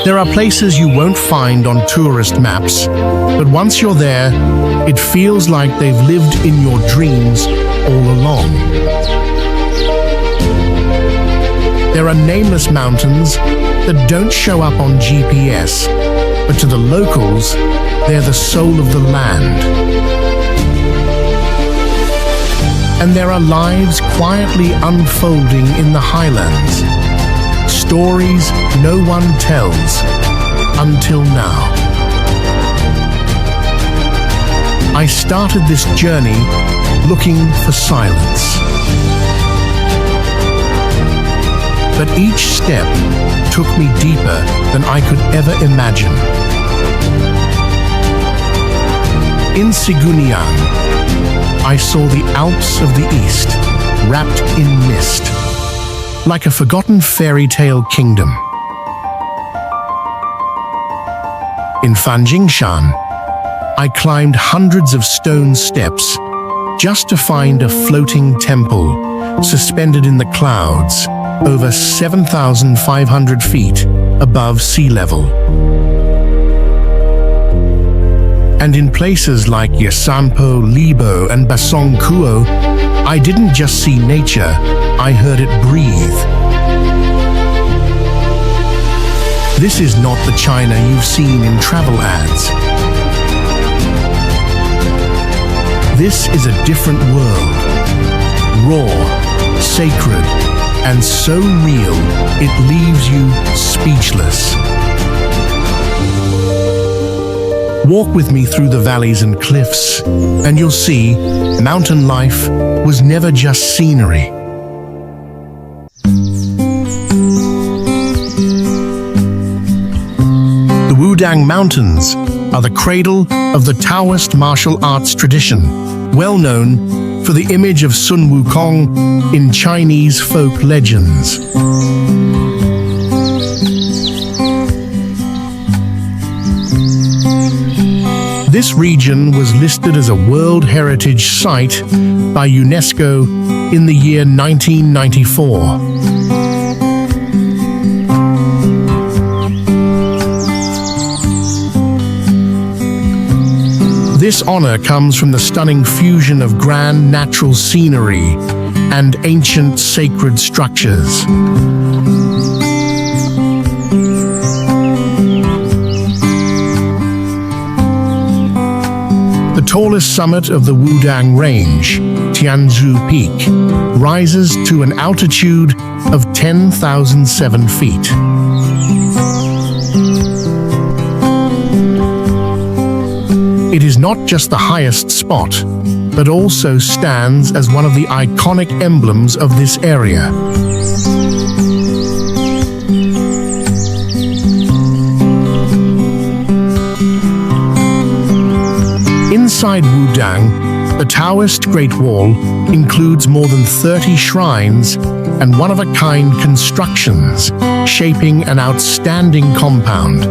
There are places you won't find on tourist maps, but once you're there, it feels like they've lived in your dreams all along. There are nameless mountains that don't show up on GPS, but to the locals, they're the soul of the land. And there are lives quietly unfolding in the highlands. Stories no one tells until now. I started this journey looking for silence. But each step took me deeper than I could ever imagine. In Siguniang, I saw the Alps of the East wrapped in mist, like a forgotten fairy tale kingdom. In Fanjingshan, I climbed hundreds of stone steps just to find a floating temple suspended in the clouds over 7,500 feet above sea level. And in places like Yasanpo, Libo, and Basongkuo, I didn't just see nature, I heard it breathe. This is not the China you've seen in travel ads. This is a different world. Raw, sacred, and so real, it leaves you speechless. Walk with me through the valleys and cliffs, and you'll see mountain life was never just scenery. The Wudang Mountains are the cradle of the Taoist martial arts tradition, well known for the image of Sun Wukong in Chinese folk legends. This region was listed as a World Heritage Site by UNESCO in the year 1994. This honor comes from the stunning fusion of grand natural scenery and ancient sacred structures. The tallest summit of the Wudang Range, Tianzhu Peak, rises to an altitude of 10,007 feet. It is not just the highest spot, but also stands as one of the iconic emblems of this area. Inside Wudang, the Taoist Great Wall includes more than 30 shrines and one-of-a-kind constructions, shaping an outstanding compound.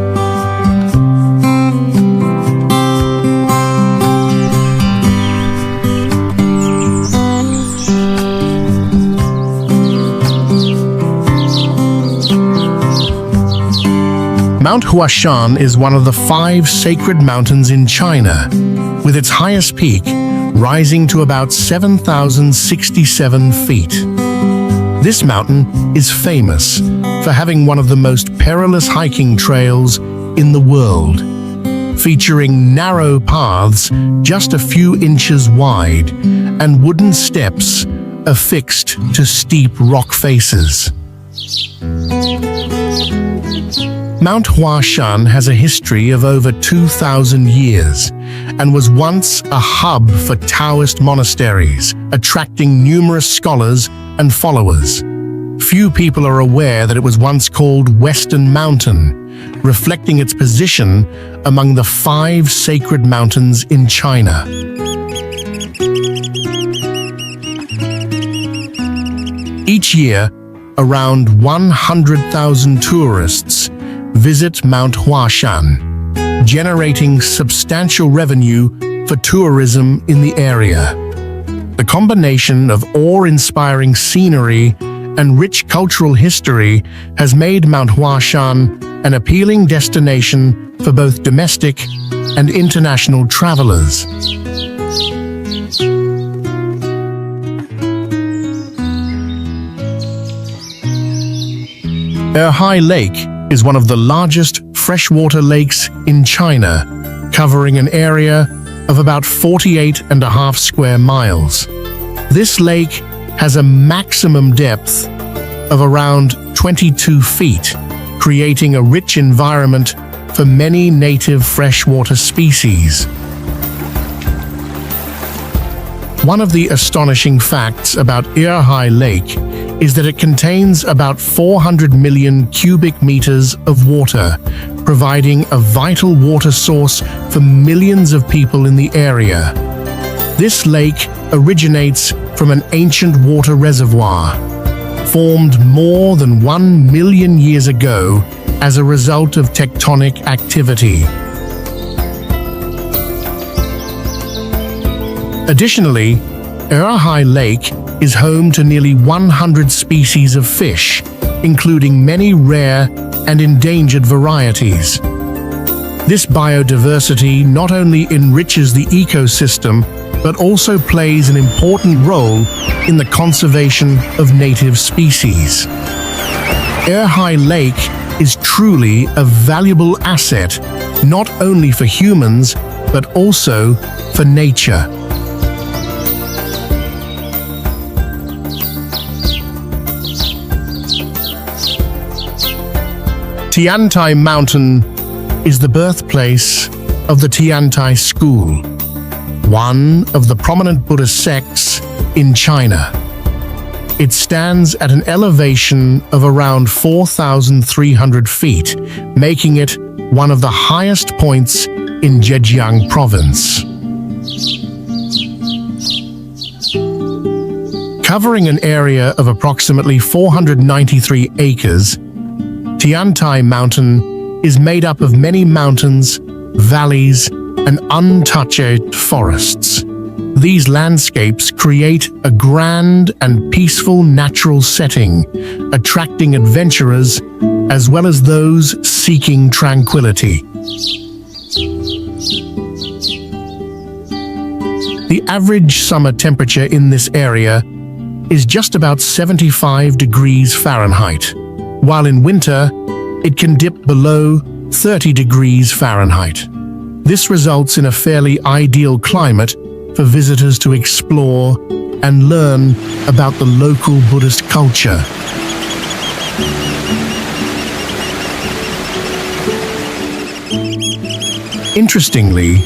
Mount Huashan is one of the 5 sacred mountains in China, with its highest peak rising to about 7,067 feet. This mountain is famous for having one of the most perilous hiking trails in the world, featuring narrow paths just a few inches wide and wooden steps affixed to steep rock faces. Mount Huashan has a history of over 2,000 years and was once a hub for Taoist monasteries, attracting numerous scholars and followers. Few people are aware that it was once called Western Mountain, reflecting its position among the 5 sacred mountains in China. Each year, around 100,000 tourists visit Mount Huashan, generating substantial revenue for tourism in the area. The combination of awe-inspiring scenery and rich cultural history has made Mount Huashan an appealing destination for both domestic and international travelers. Erhai Lake is one of the largest freshwater lakes in China, covering an area of about 48.5 square miles. This lake has a maximum depth of around 22 feet, creating a rich environment for many native freshwater species. One of the astonishing facts about Erhai Lake is that it contains about 400 million cubic meters of water, providing a vital water source for millions of people in the area. This lake originates from an ancient water reservoir, formed more than 1 million years ago as a result of tectonic activity. Additionally, Erhai Lake is home to nearly 100 species of fish, including many rare and endangered varieties. This biodiversity not only enriches the ecosystem, but also plays an important role in the conservation of native species. Erhai Lake is truly a valuable asset, not only for humans, but also for nature. Tiantai Mountain is the birthplace of the Tiantai school, one of the prominent Buddhist sects in China. It stands at an elevation of around 4,300 feet, making it one of the highest points in Zhejiang province. Covering an area of approximately 493 acres, Tiantai Mountain is made up of many mountains, valleys, and untouched forests. These landscapes create a grand and peaceful natural setting, attracting adventurers as well as those seeking tranquility. The average summer temperature in this area is just about 75 degrees Fahrenheit, while in winter, it can dip below 30 degrees Fahrenheit. This results in a fairly ideal climate for visitors to explore and learn about the local Buddhist culture. Interestingly,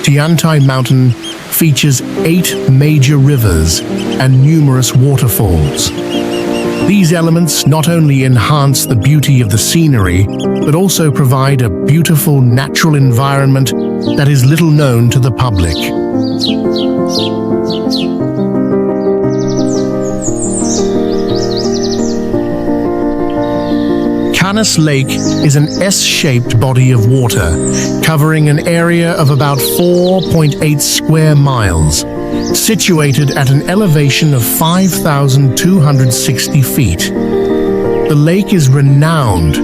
Tiantai Mountain features 8 major rivers and numerous waterfalls. These elements not only enhance the beauty of the scenery, but also provide a beautiful natural environment that is little known to the public. Kanas Lake is an S-shaped body of water, covering an area of about 4.8 square miles, situated at an elevation of 5,260 feet. The lake is renowned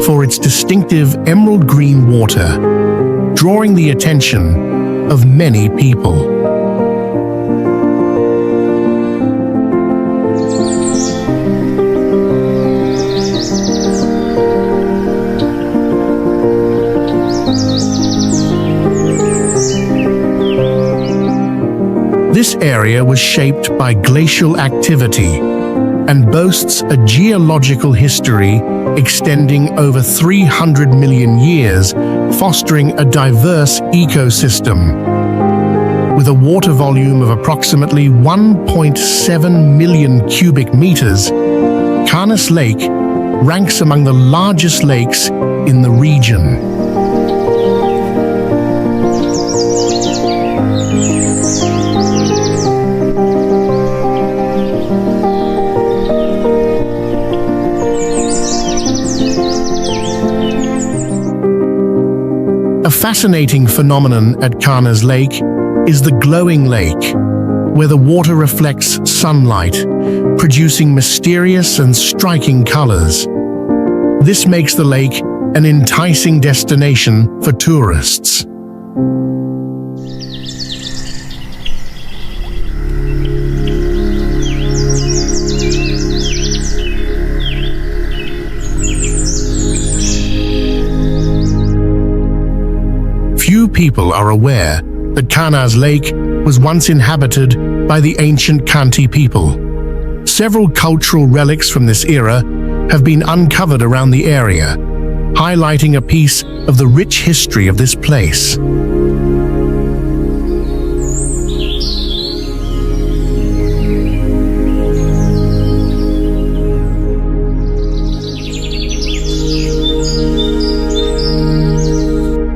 for its distinctive emerald green water, drawing the attention of many people. This area was shaped by glacial activity and boasts a geological history extending over 300 million years, fostering a diverse ecosystem. With a water volume of approximately 1.7 million cubic meters, Kanas Lake ranks among the largest lakes in the region. A fascinating phenomenon at Kanas Lake is the glowing lake, where the water reflects sunlight, producing mysterious and striking colors. This makes the lake an enticing destination for tourists. Few people are aware that Kanas Lake was once inhabited by the ancient Khanty people. Several cultural relics from this era have been uncovered around the area, highlighting a piece of the rich history of this place.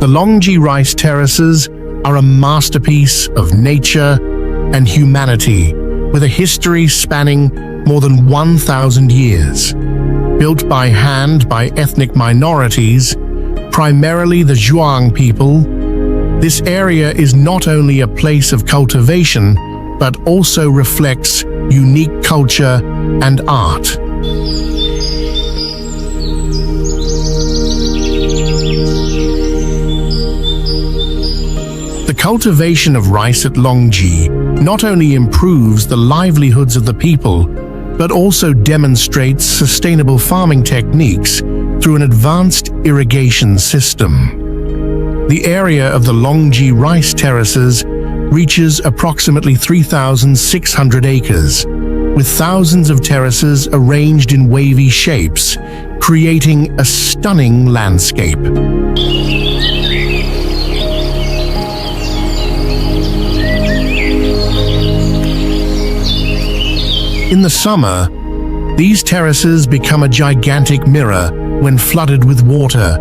The Longji rice terraces are a masterpiece of nature and humanity, with a history spanning more than 1,000 years. Built by hand by ethnic minorities, primarily the Zhuang people, this area is not only a place of cultivation, but also reflects unique culture and art. The cultivation of rice at Longji not only improves the livelihoods of the people, but also demonstrates sustainable farming techniques through an advanced irrigation system. The area of the Longji rice terraces reaches approximately 3,600 acres, with thousands of terraces arranged in wavy shapes, creating a stunning landscape. In the summer, these terraces become a gigantic mirror when flooded with water,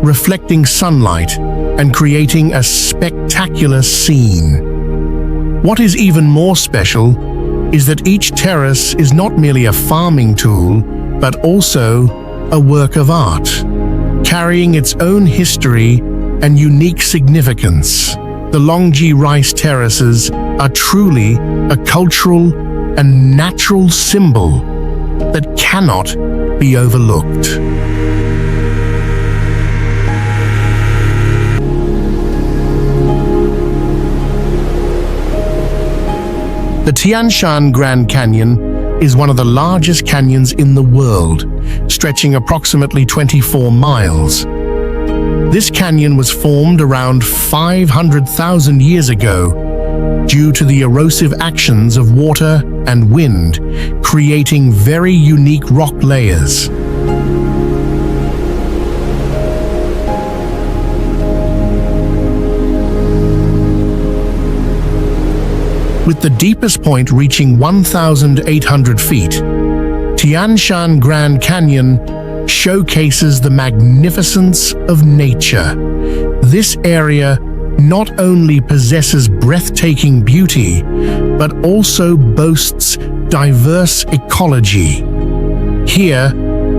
reflecting sunlight and creating a spectacular scene. What is even more special is that each terrace is not merely a farming tool, but also a work of art, carrying its own history and unique significance. The Longji rice terraces are truly a cultural and natural symbol that cannot be overlooked. The Tianshan Grand Canyon is one of the largest canyons in the world, stretching approximately 24 miles. This canyon was formed around 500,000 years ago due to the erosive actions of water and wind, creating very unique rock layers. With the deepest point reaching 1,800 feet, Tianshan Grand Canyon showcases the magnificence of nature. This area not only possesses breathtaking beauty, but also boasts diverse ecology. Here,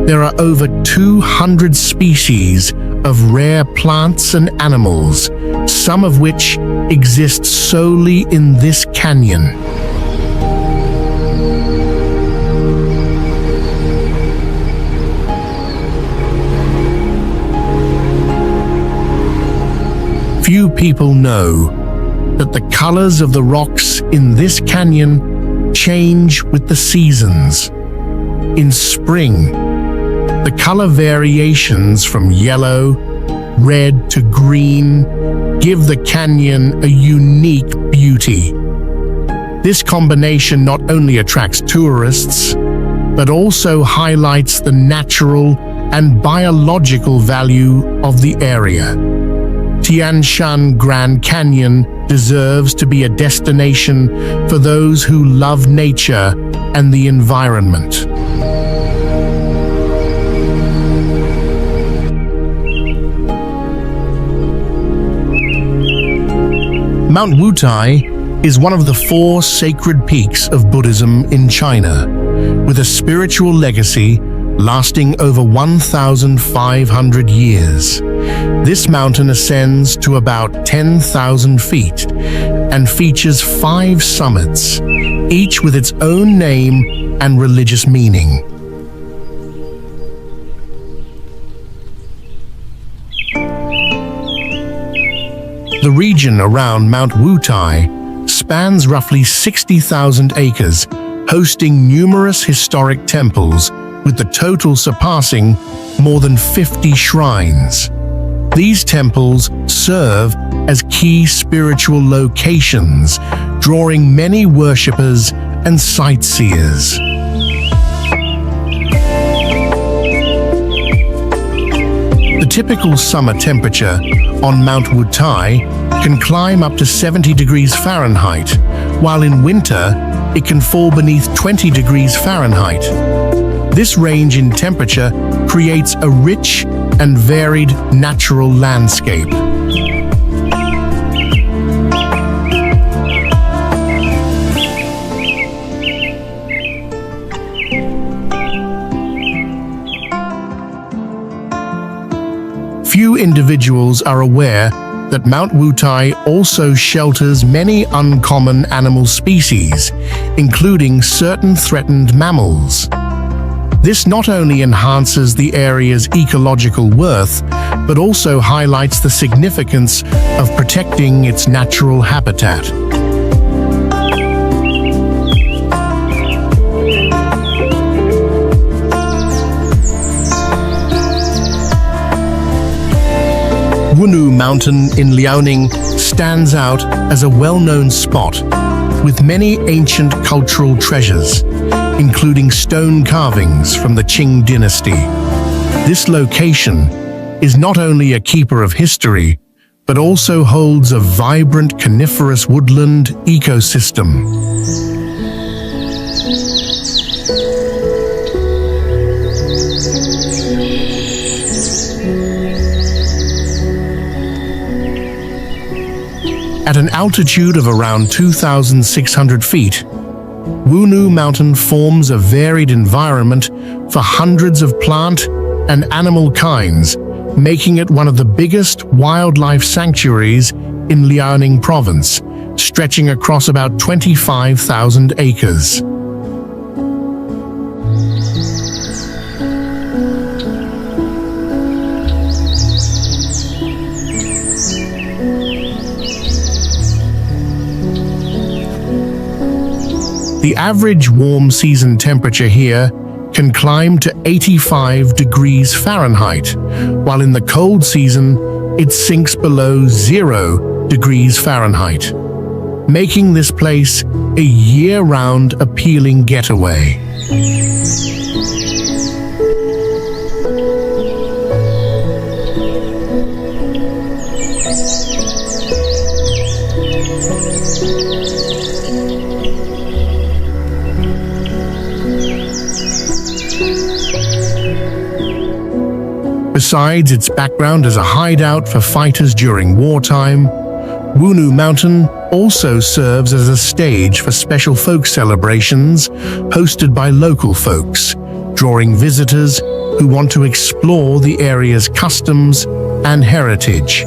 there are over 200 species of rare plants and animals, some of which exist solely in this canyon. Few people know that the colors of the rocks in this canyon change with the seasons. In spring, the color variations from yellow, red to green give the canyon a unique beauty. This combination not only attracts tourists, but also highlights the natural and biological value of the area. Tianshan Grand Canyon deserves to be a destination for those who love nature and the environment. Mount Wutai is one of the 4 sacred peaks of Buddhism in China, with a spiritual legacy lasting over 1,500 years. This mountain ascends to about 10,000 feet and features 5 summits, each with its own name and religious meaning. The region around Mount Wutai spans roughly 60,000 acres, hosting numerous historic temples, with the total surpassing more than 50 shrines. These temples serve as key spiritual locations, drawing many worshippers and sightseers. The typical summer temperature on Mount Wutai can climb up to 70 degrees Fahrenheit, while in winter it can fall beneath 20 degrees Fahrenheit. This range in temperature creates a rich and varied natural landscape. Few individuals are aware that Mount Wutai also shelters many uncommon animal species, including certain threatened mammals. This not only enhances the area's ecological worth, but also highlights the significance of protecting its natural habitat. Wunu Mountain in Liaoning stands out as a well-known spot with many ancient cultural treasures, including stone carvings from the Qing dynasty. This location is not only a keeper of history, but also holds a vibrant coniferous woodland ecosystem. At an altitude of around 2,600 feet, Wunu Mountain forms a varied environment for hundreds of plant and animal kinds, making it one of the biggest wildlife sanctuaries in Liaoning province, stretching across about 25,000 acres. The average warm season temperature here can climb to 85 degrees Fahrenheit, while in the cold season it sinks below 0 degrees Fahrenheit, making this place a year-round appealing getaway. Besides its background as a hideout for fighters during wartime, Wunu Mountain also serves as a stage for special folk celebrations hosted by local folks, drawing visitors who want to explore the area's customs and heritage.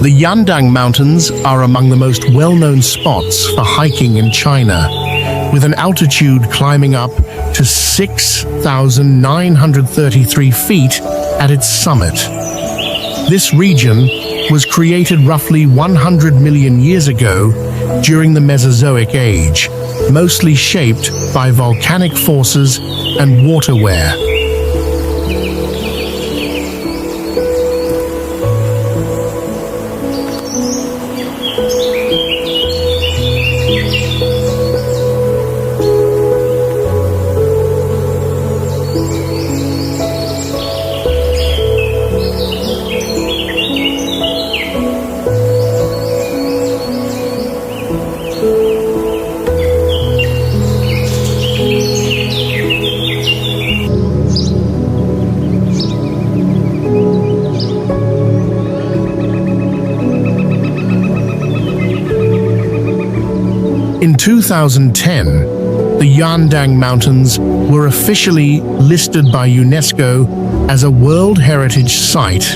The Yandang Mountains are among the most well-known spots for hiking in China, with an altitude climbing up to 6,933 feet at its summit. This region was created roughly 100 million years ago during the Mesozoic Age, mostly shaped by volcanic forces and water wear. In 2010, the Yandang Mountains were officially listed by UNESCO as a World Heritage Site,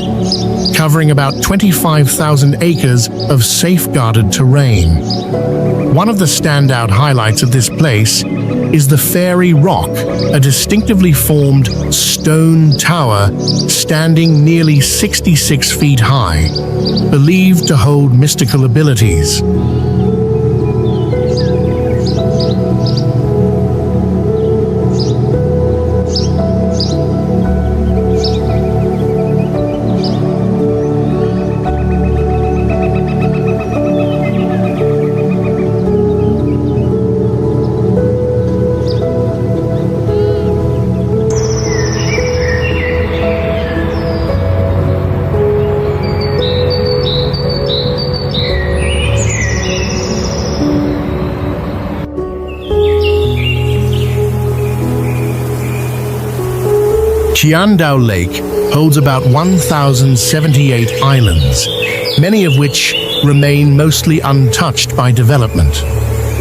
covering about 25,000 acres of safeguarded terrain. One of the standout highlights of this place is the Fairy Rock, a distinctively formed stone tower standing nearly 66 feet high, believed to hold mystical abilities. Qiandao Lake holds about 1,078 islands, many of which remain mostly untouched by development.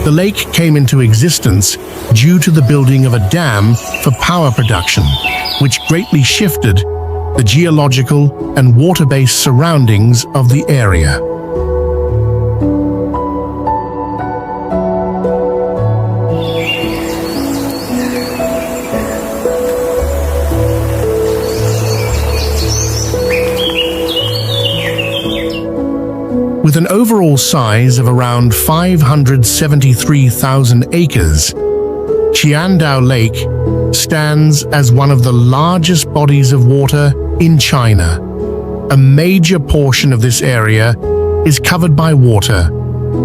The lake came into existence due to the building of a dam for power production, which greatly shifted the geological and water-based surroundings of the area. With an overall size of around 573,000 acres, Qiandao Lake stands as one of the largest bodies of water in China. A major portion of this area is covered by water,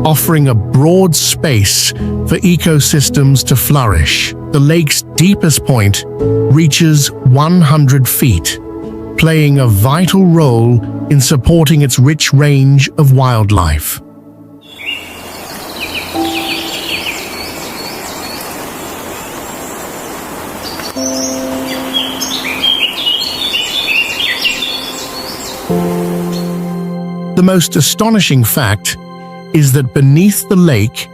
offering a broad space for ecosystems to flourish. The lake's deepest point reaches 100 feet, playing a vital role in supporting its rich range of wildlife. The most astonishing fact is that beneath the lake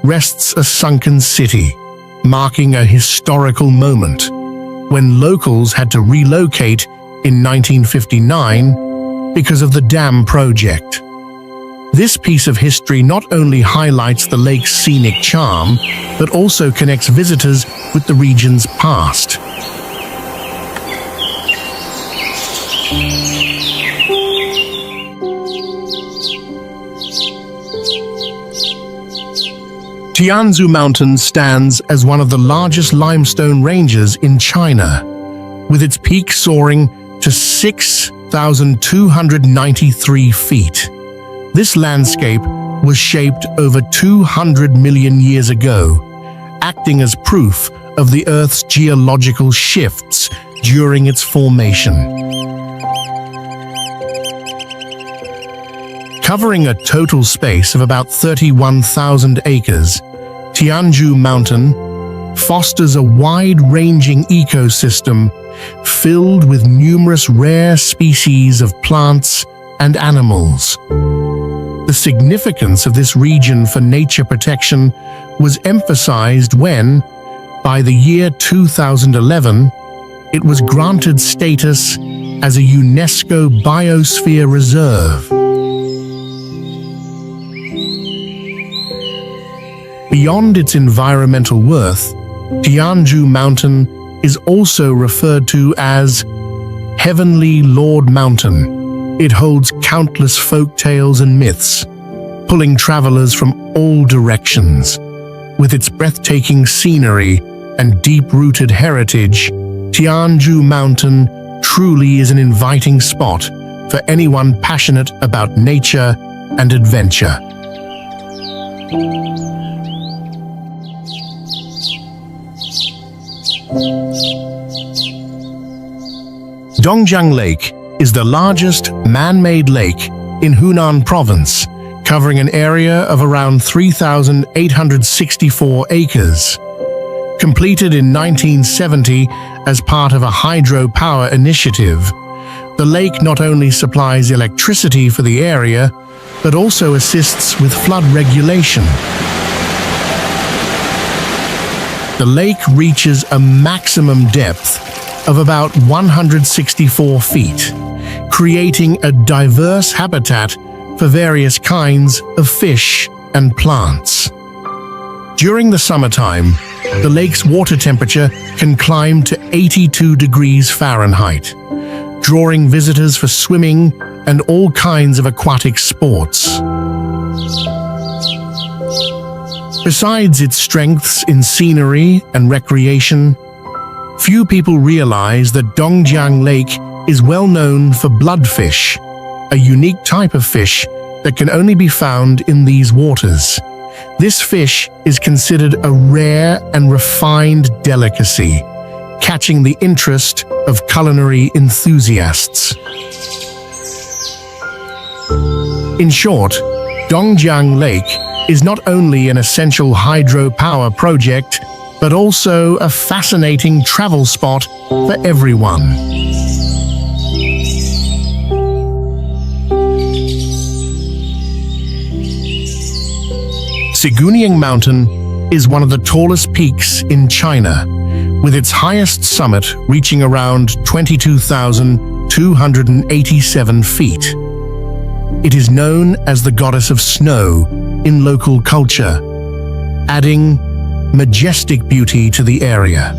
rests a sunken city, marking a historical moment when locals had to relocate in 1959 because of the dam project. This piece of history not only highlights the lake's scenic charm, but also connects visitors with the region's past. Tianzhu Mountain stands as one of the largest limestone ranges in China, with its peak soaring to 6,293 feet. This landscape was shaped over 200 million years ago, acting as proof of the Earth's geological shifts during its formation. Covering a total space of about 31,000 acres, Tianzhu Mountain fosters a wide-ranging ecosystem filled with numerous rare species of plants and animals. The significance of this region for nature protection was emphasized when, by the year 2011, it was granted status as a UNESCO Biosphere Reserve. Beyond its environmental worth, Tianzhu Mountain is also referred to as Heavenly Lord Mountain. It holds countless folk tales and myths, pulling travelers from all directions. With its breathtaking scenery and deep-rooted heritage, Tianzhu Mountain truly is an inviting spot for anyone passionate about nature and adventure. Dongjiang Lake is the largest man-made lake in Hunan province, covering an area of around 3,864 acres. Completed in 1970 as part of a hydropower initiative, the lake not only supplies electricity for the area, but also assists with flood regulation. The lake reaches a maximum depth of about 164 feet, creating a diverse habitat for various kinds of fish and plants. During the summertime, the lake's water temperature can climb to 82 degrees Fahrenheit, drawing visitors for swimming and all kinds of aquatic sports. Besides its strengths in scenery and recreation, few people realize that Dongjiang Lake is well known for bloodfish, a unique type of fish that can only be found in these waters. This fish is considered a rare and refined delicacy, catching the interest of culinary enthusiasts. In short, Dongjiang Lake is not only an essential hydropower project, but also a fascinating travel spot for everyone. Siguniang Mountain is one of the tallest peaks in China, with its highest summit reaching around 22,287 feet. It is known as the goddess of snow in local culture, adding majestic beauty to the area.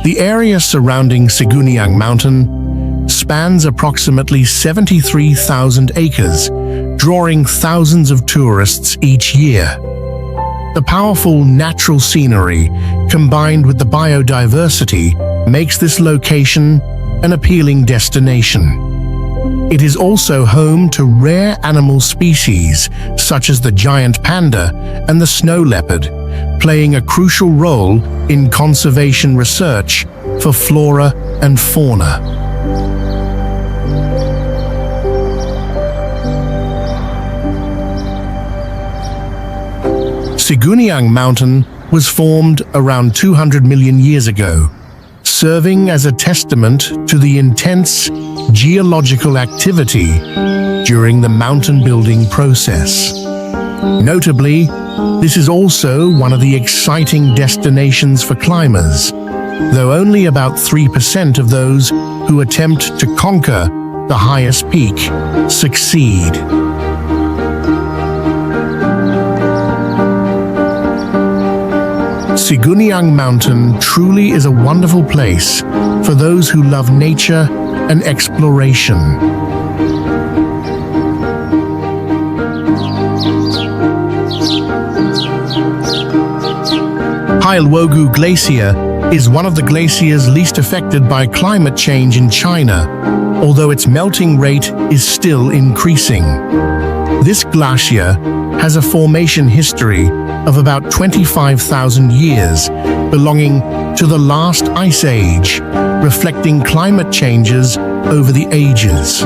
The area surrounding Siguniang Mountain spans approximately 73,000 acres, drawing thousands of tourists each year. The powerful natural scenery, combined with the biodiversity, makes this location an appealing destination. It is also home to rare animal species such as the giant panda and the snow leopard, playing a crucial role in conservation research for flora and fauna. Siguniang Mountain was formed around 200 million years ago, serving as a testament to the intense geological activity during the mountain building process. Notably, this is also one of the exciting destinations for climbers, though only about 3% of those who attempt to conquer the highest peak succeed. Siguniang Mountain truly is a wonderful place for those who love nature and exploration. Hailuogou Glacier is one of the glaciers least affected by climate change in China, although its melting rate is still increasing. This glacier has a formation history of about 25,000 years, belonging to the last ice age, reflecting climate changes over the ages.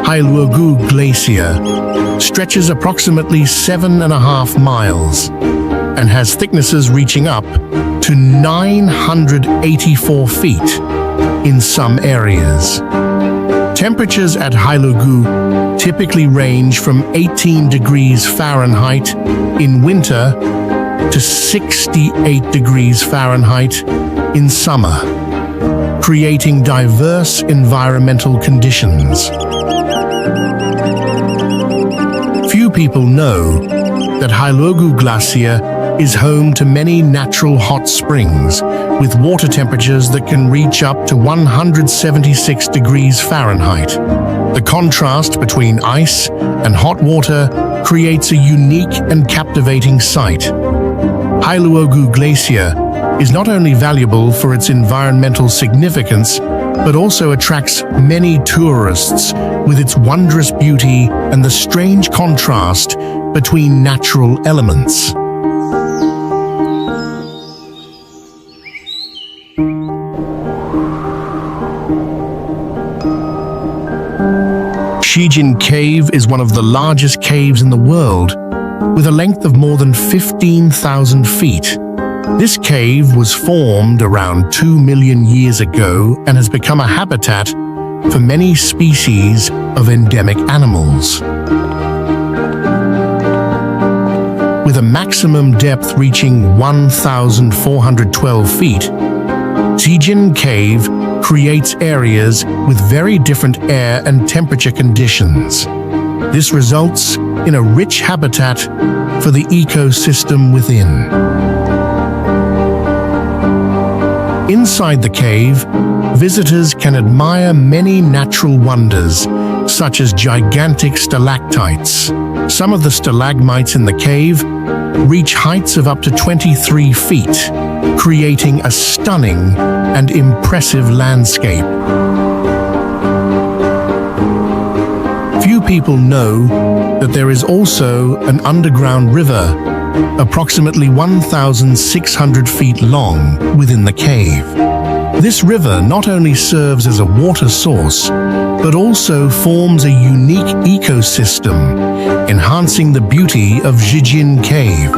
Hailuogou Glacier stretches approximately 7.5 miles and has thicknesses reaching up to 984 feet in some areas. Temperatures at Hailuogou typically range from 18 degrees Fahrenheit in winter to 68 degrees Fahrenheit in summer, creating diverse environmental conditions. Few people know that Hailuogou Glacier is home to many natural hot springs with water temperatures that can reach up to 176 degrees Fahrenheit. The contrast between ice and hot water creates a unique and captivating sight. Hailuogou Glacier is not only valuable for its environmental significance, but also attracts many tourists with its wondrous beauty and the strange contrast between natural elements. Zhijin Cave is one of the largest caves in the world, with a length of more than 15,000 feet. This cave was formed around 2 million years ago and has become a habitat for many species of endemic animals. With a maximum depth reaching 1,412 feet, Zhijin Cave creates areas with very different air and temperature conditions. This results in a rich habitat for the ecosystem within. Inside the cave, visitors can admire many natural wonders, such as gigantic stalactites. Some of the stalagmites in the cave reach heights of up to 23 feet, creating a stunning and impressive landscape. Few people know that there is also an underground river, approximately 1,600 feet long, within the cave. This river not only serves as a water source, but also forms a unique ecosystem, enhancing the beauty of Zhijin Cave.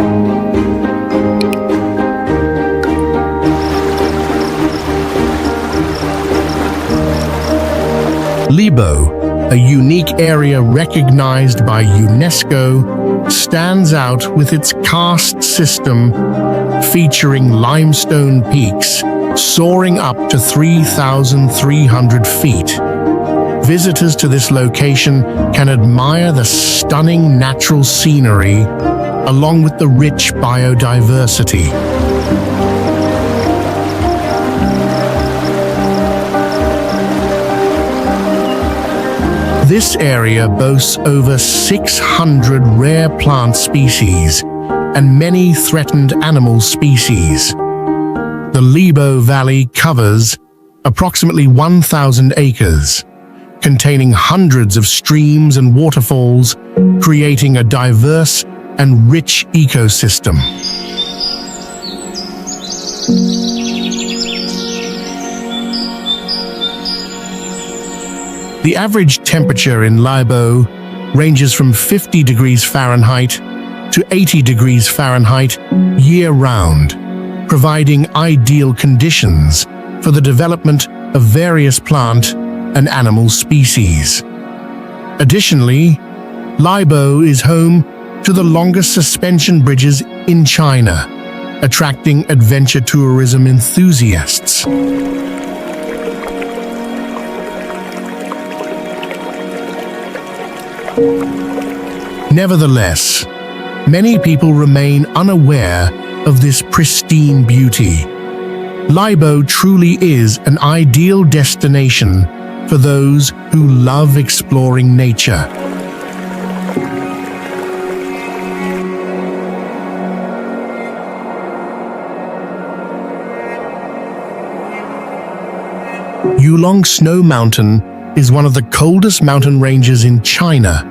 Liaoning, a unique area recognized by UNESCO, stands out with its karst system featuring limestone peaks soaring up to 3,300 feet. Visitors to this location can admire the stunning natural scenery along with the rich biodiversity. This area boasts over 600 rare plant species and many threatened animal species. The Liaoning Valley covers approximately 1,000 acres, containing hundreds of streams and waterfalls, creating a diverse and rich ecosystem. The average temperature in Liaoning ranges from 50 degrees Fahrenheit to 80 degrees Fahrenheit year-round, providing ideal conditions for the development of various plant and animal species. Additionally, Liaoning is home to the longest suspension bridges in China, attracting adventure tourism enthusiasts. Nevertheless, many people remain unaware of this pristine beauty. Liaoning truly is an ideal destination for those who love exploring nature. Yulong Snow Mountain is one of the coldest mountain ranges in China,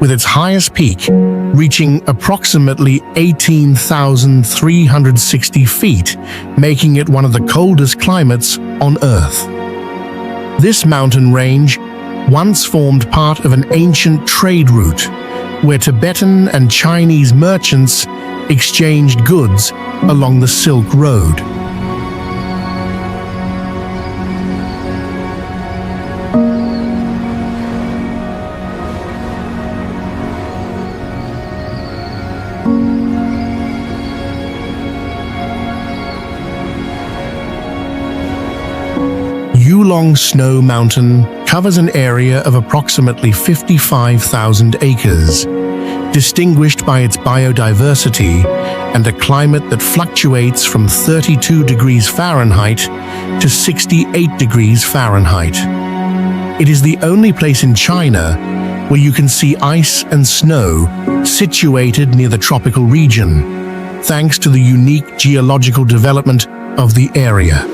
with its highest peak reaching approximately 18,360 feet, making it one of the coldest climates on Earth. This mountain range once formed part of an ancient trade route, where Tibetan and Chinese merchants exchanged goods along the Silk Road. Yulong Snow Mountain covers an area of approximately 55,000 acres, distinguished by its biodiversity and a climate that fluctuates from 32 degrees Fahrenheit to 68 degrees Fahrenheit. It is the only place in China where you can see ice and snow situated near the tropical region, thanks to the unique geological development of the area.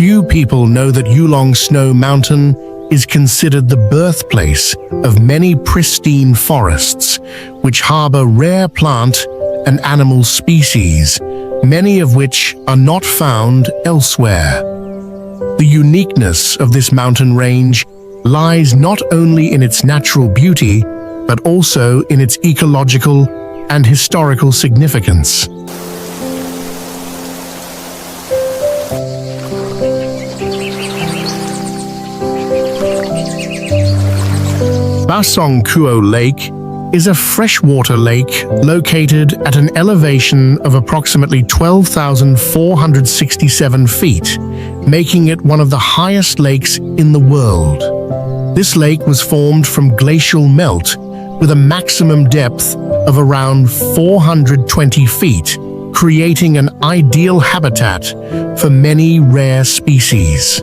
Few people know that Yulong Snow Mountain is considered the birthplace of many pristine forests, which harbor rare plant and animal species, many of which are not found elsewhere. The uniqueness of this mountain range lies not only in its natural beauty, but also in its ecological and historical significance. Basongkuo Lake is a freshwater lake located at an elevation of approximately 12,467 feet, making it one of the highest lakes in the world. This lake was formed from glacial melt with a maximum depth of around 420 feet, creating an ideal habitat for many rare species.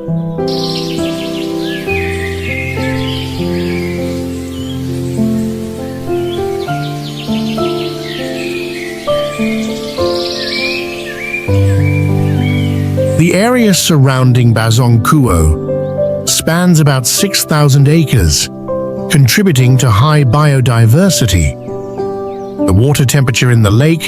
The area surrounding Basongkuo spans about 6,000 acres, contributing to high biodiversity. The water temperature in the lake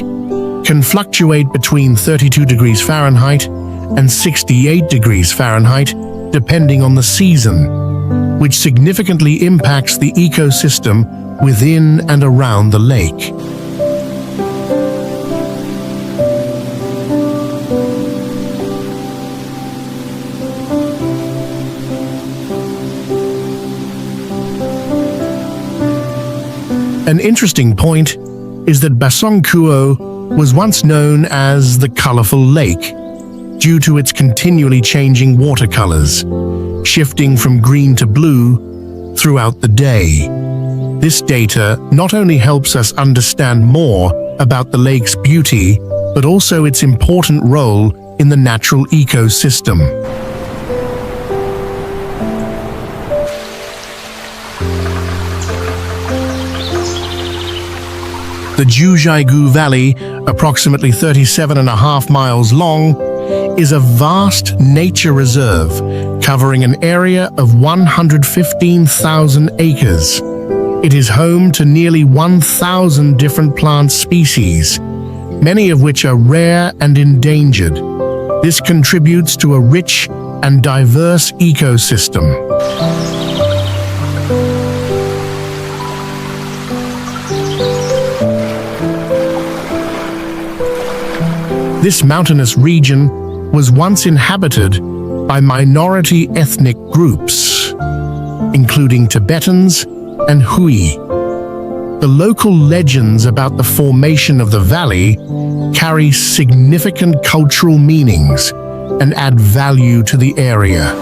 can fluctuate between 32 degrees Fahrenheit and 68 degrees Fahrenheit, depending on the season, which significantly impacts the ecosystem within and around the lake. An interesting point is that Basongkuo was once known as the Colorful Lake due to its continually changing watercolors, shifting from green to blue throughout the day. This data not only helps us understand more about the lake's beauty, but also its important role in the natural ecosystem. The Zhejiang Valley, approximately 37.5 miles long, is a vast nature reserve covering an area of 115,000 acres. It is home to nearly 1,000 different plant species, many of which are rare and endangered. This contributes to a rich and diverse ecosystem. This mountainous region was once inhabited by minority ethnic groups, including Tibetans and Hui. The local legends about the formation of the valley carry significant cultural meanings and add value to the area.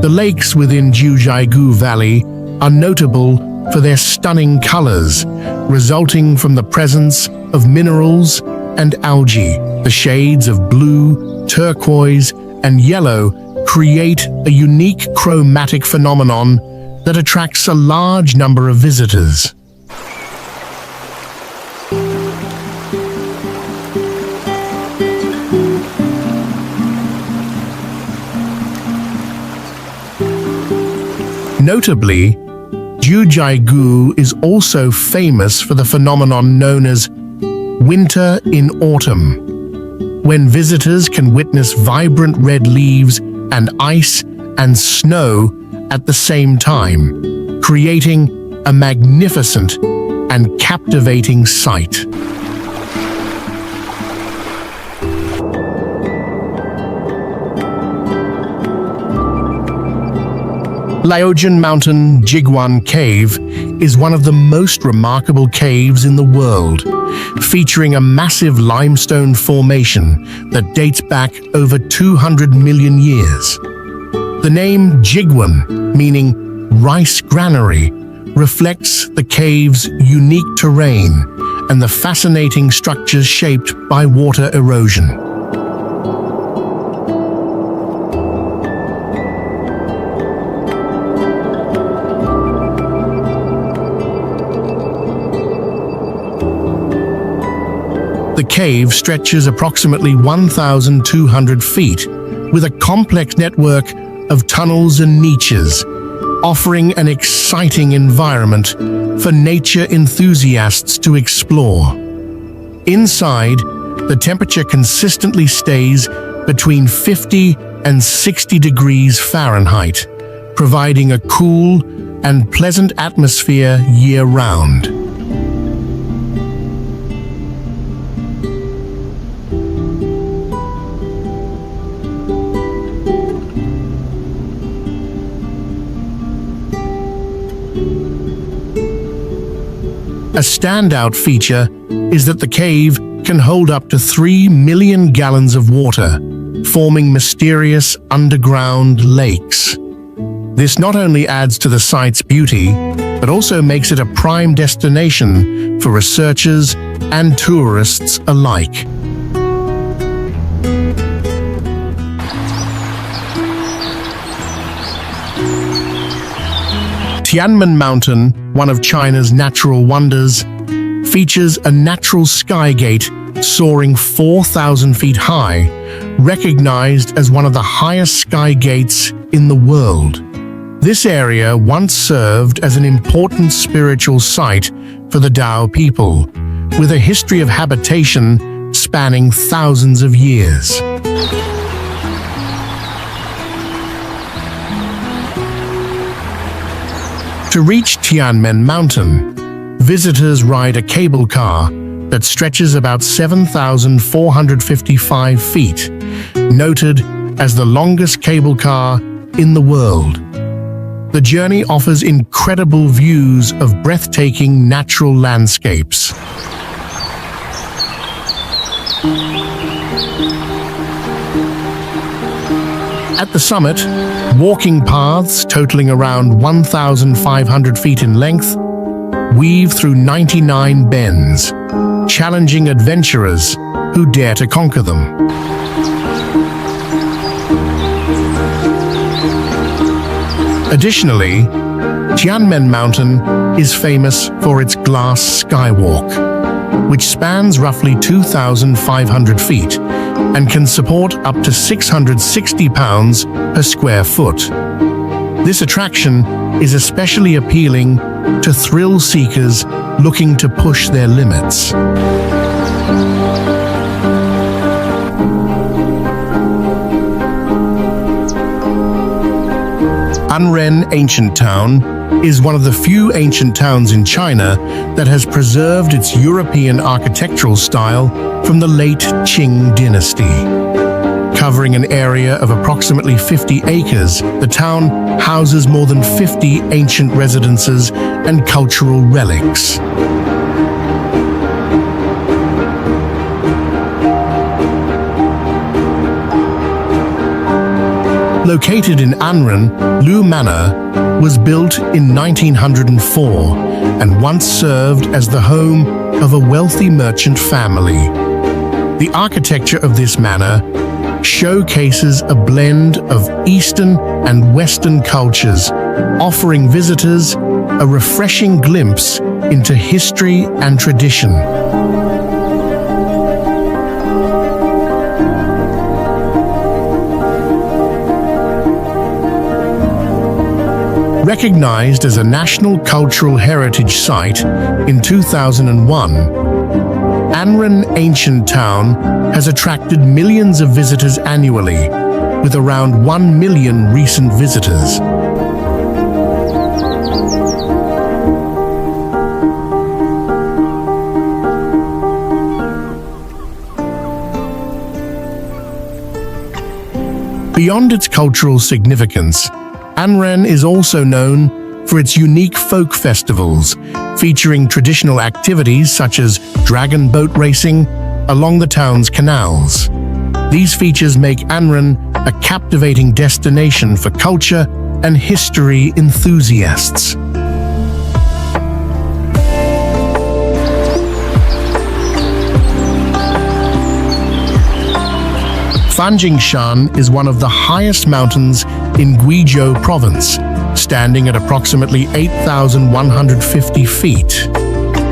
The lakes within Zhejiang Valley are notable for their stunning colors, resulting from the presence of minerals and algae. The shades of blue, turquoise, and yellow create a unique chromatic phenomenon that attracts a large number of visitors. Notably, Zhejiang is also famous for the phenomenon known as winter in autumn, when visitors can witness vibrant red leaves and ice and snow at the same time, creating a magnificent and captivating sight. Liaoning Mountain Jiguan Cave is one of the most remarkable caves in the world, featuring a massive limestone formation that dates back over 200 million years. The name Jiguan, meaning rice granary, reflects the cave's unique terrain and the fascinating structures shaped by water erosion. The cave stretches approximately 1,200 feet, with a complex network of tunnels and niches, offering an exciting environment for nature enthusiasts to explore. Inside, the temperature consistently stays between 50 and 60 degrees Fahrenheit, providing a cool and pleasant atmosphere year-round. A standout feature is that the cave can hold up to 3 million gallons of water, forming mysterious underground lakes. This not only adds to the site's beauty, but also makes it a prime destination for researchers and tourists alike. Tianmen Mountain, one of China's natural wonders, features a natural sky gate soaring 4,000 feet high, recognized as one of the highest sky gates in the world. This area once served as an important spiritual site for the Dao people, with a history of habitation spanning thousands of years. To reach Tianmen Mountain, visitors ride a cable car that stretches about 7,455 feet, noted as the longest cable car in the world. The journey offers incredible views of breathtaking natural landscapes. At the summit, walking paths totaling around 1,500 feet in length weave through 99 bends, challenging adventurers who dare to conquer them. Additionally, Tianmen Mountain is famous for its glass skywalk, which spans roughly 2,500 feet and can support up to 660 pounds per square foot. This attraction is especially appealing to thrill seekers looking to push their limits. Anhui Ancient Town is one of the few ancient towns in China that has preserved its European architectural style from the late Qing dynasty. Covering an area of approximately 50 acres, the town houses more than 50 ancient residences and cultural relics. Located in Anhui, Lu Manor was built in 1904 and once served as the home of a wealthy merchant family. The architecture of this manor showcases a blend of Eastern and Western cultures, offering visitors a refreshing glimpse into history and tradition. Recognized as a National Cultural Heritage Site in 2001, Anhui Ancient Town has attracted millions of visitors annually, with around 1 million recent visitors. Beyond its cultural significance, Anhui is also known for its unique folk festivals, featuring traditional activities such as dragon boat racing along the town's canals. These features make Anhui a captivating destination for culture and history enthusiasts. Fanjingshan is one of the highest mountains in Guizhou province, standing at approximately 8,150 feet,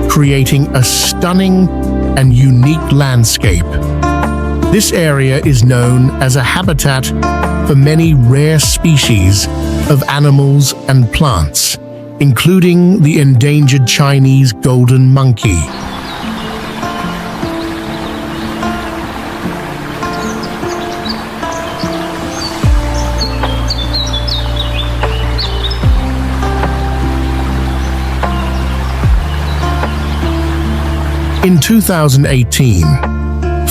creating a stunning and unique landscape. This area is known as a habitat for many rare species, of animals and plants, including the endangered Chinese golden monkey. In 2018,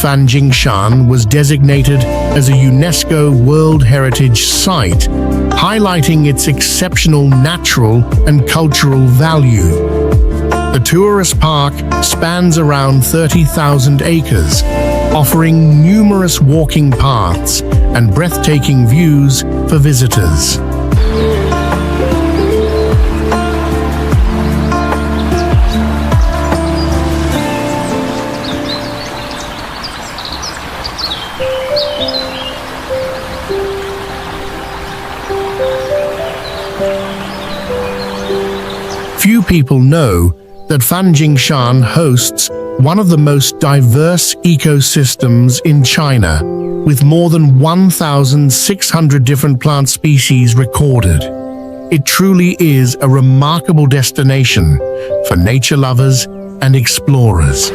Fanjingshan was designated as a UNESCO World Heritage Site, highlighting its exceptional natural and cultural value. The tourist park spans around 30,000 acres, offering numerous walking paths and breathtaking views for visitors. Few people know that Fanjingshan hosts one of the most diverse ecosystems in China, with more than 1,600 different plant species recorded. It truly is a remarkable destination for nature lovers and explorers.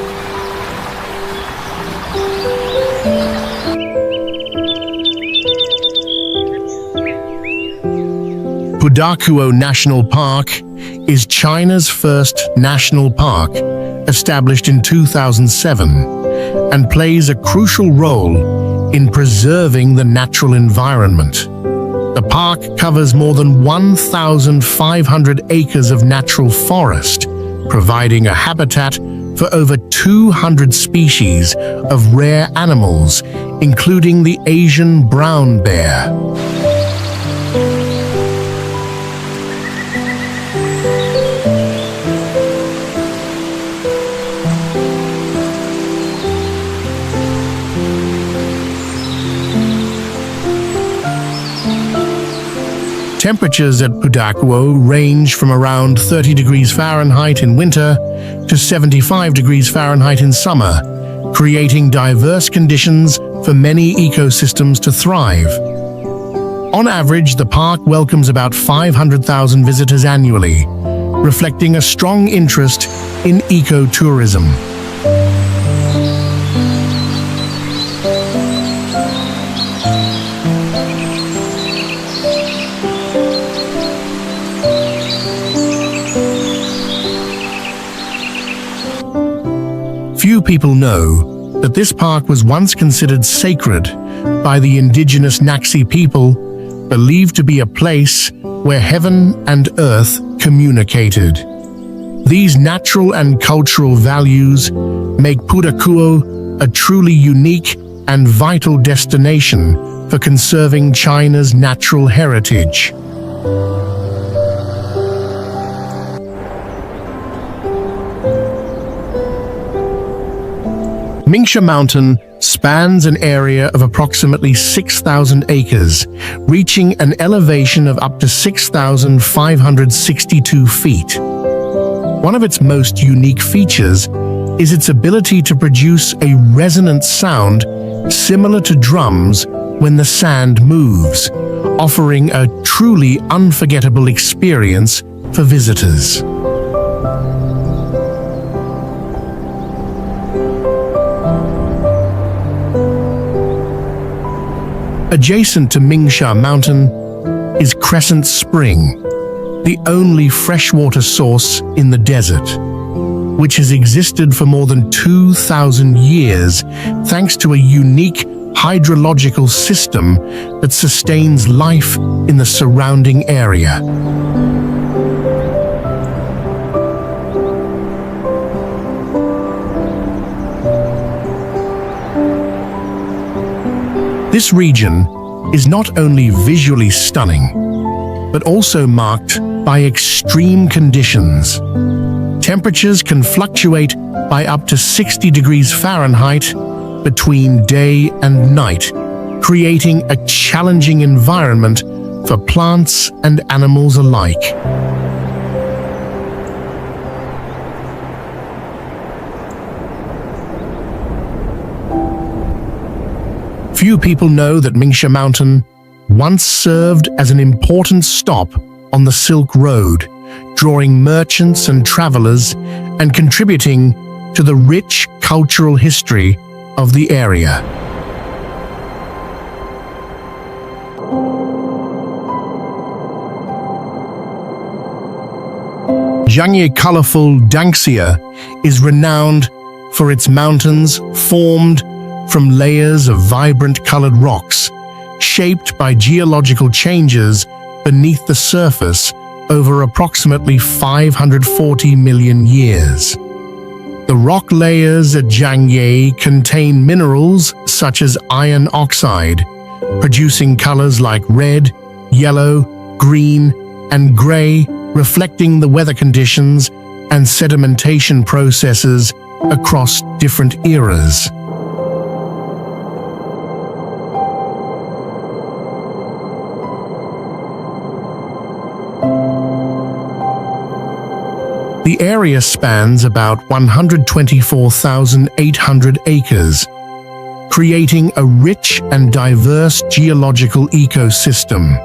Pudakuo National Park is China's first national park, established in 2007, and plays a crucial role in preserving the natural environment. The park covers more than 1,500 acres of natural forest, providing a habitat for over 200 species of rare animals, including the Asian brown bear. Temperatures at Pudakuo range from around 30 degrees Fahrenheit in winter to 75 degrees Fahrenheit in summer, creating diverse conditions for many ecosystems to thrive. On average, the park welcomes about 500,000 visitors annually, reflecting a strong interest in ecotourism. Few people know that this park was once considered sacred by the indigenous Naxi people, believed to be a place where heaven and earth communicated. These natural and cultural values make Pudakuo a truly unique and vital destination for conserving China's natural heritage. Mingsha Mountain spans an area of approximately 6,000 acres, reaching an elevation of up to 6,562 feet. One of its most unique features is its ability to produce a resonant sound similar to drums when the sand moves, offering a truly unforgettable experience for visitors. Adjacent to Mingsha Mountain is Crescent Spring, the only freshwater source in the desert, which has existed for more than 2,000 years thanks to a unique hydrological system that sustains life in the surrounding area. This region is not only visually stunning, but also marked by extreme conditions. Temperatures can fluctuate by up to 60 degrees Fahrenheit between day and night, creating a challenging environment for plants and animals alike. Few people know that Mingsha Mountain once served as an important stop on the Silk Road, drawing merchants and travelers and contributing to the rich cultural history of the area. Zhejiang's colorful Glacier is renowned for its mountains formed from layers of vibrant colored rocks, shaped by geological changes beneath the surface over approximately 540 million years. The rock layers at Zhejiang contain minerals such as iron oxide, producing colors like red, yellow, green, and gray, reflecting the weather conditions and sedimentation processes across different eras. The area spans about 124,800 acres, creating a rich and diverse geological ecosystem.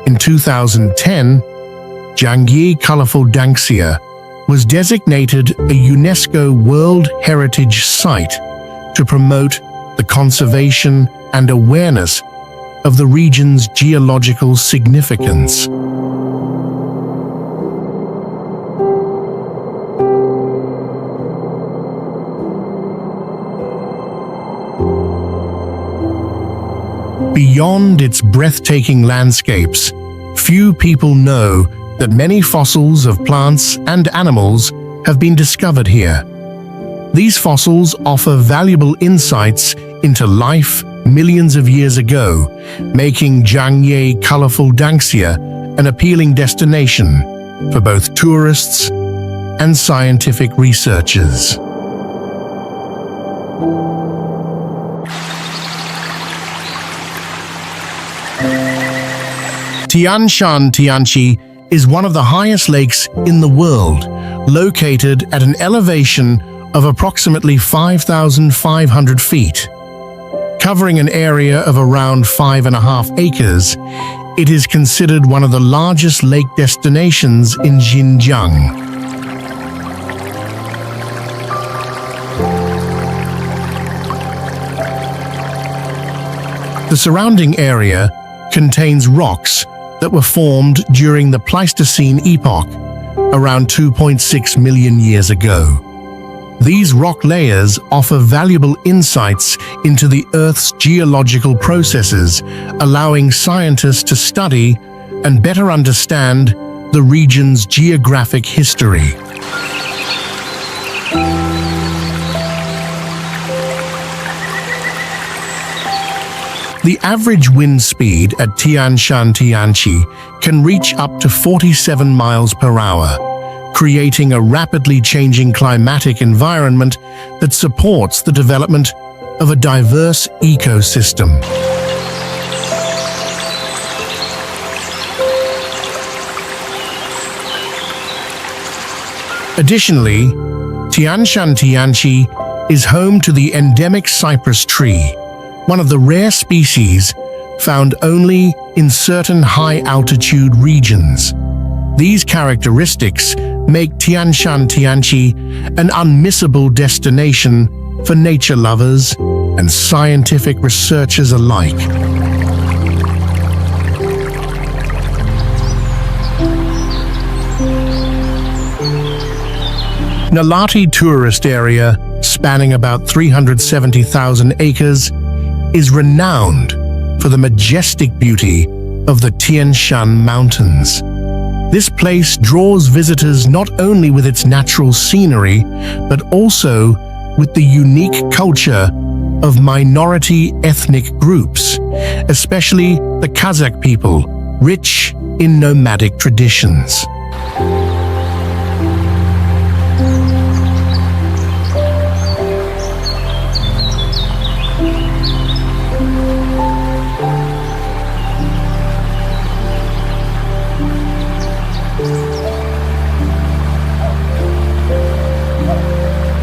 In 2010, Zhejiang's colorful Glacier was designated a UNESCO World Heritage Site to promote the conservation and awareness of the region's geological significance. Beyond its breathtaking landscapes, few people know that many fossils of plants and animals have been discovered here. These fossils offer valuable insights into life millions of years ago, making Zhejiang's colorful Glacier an appealing destination for both tourists and scientific researchers. Tianzhu is one of the highest lakes in the world, located at an elevation of approximately 5,500 feet. Covering an area of around 5.5 acres, it is considered one of the largest lake destinations in Xinjiang. The surrounding area contains rocks that were formed during the Pleistocene epoch, around 2.6 million years ago. These rock layers offer valuable insights into the Earth's geological processes, allowing scientists to study and better understand the region's geographic history. The average wind speed at Tianshan can reach up to 47 miles per hour, creating a rapidly changing climatic environment that supports the development of a diverse ecosystem. Additionally, Tianshan is home to the endemic cypress tree, one of the rare species found only in certain high-altitude regions. These characteristics make Tianshan an unmissable destination for nature lovers and scientific researchers alike. Nalati tourist area, spanning about 370,000 acres, is renowned for the majestic beauty of the Tianshan Mountains. This place draws visitors not only with its natural scenery, but also with the unique culture of minority ethnic groups, especially the Kazakh people, rich in nomadic traditions.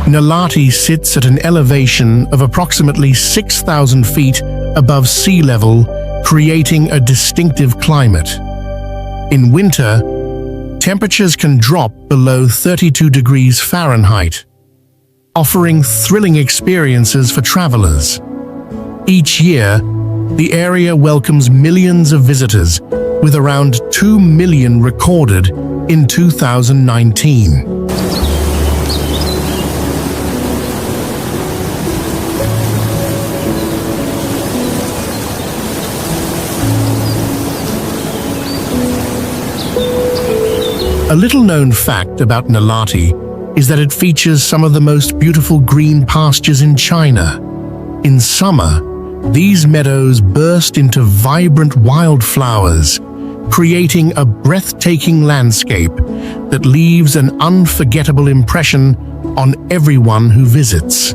Nalati sits at an elevation of approximately 6,000 feet above sea level creating a distinctive climate. In winter, temperatures can drop below 32 degrees Fahrenheit, offering thrilling experiences for travelers. Each year, the area welcomes millions of visitors, with around 2 million recorded in 2019. A little-known fact about Nalati is that it features some of the most beautiful green pastures in China. In summer, these meadows burst into vibrant wildflowers, creating a breathtaking landscape that leaves an unforgettable impression on everyone who visits.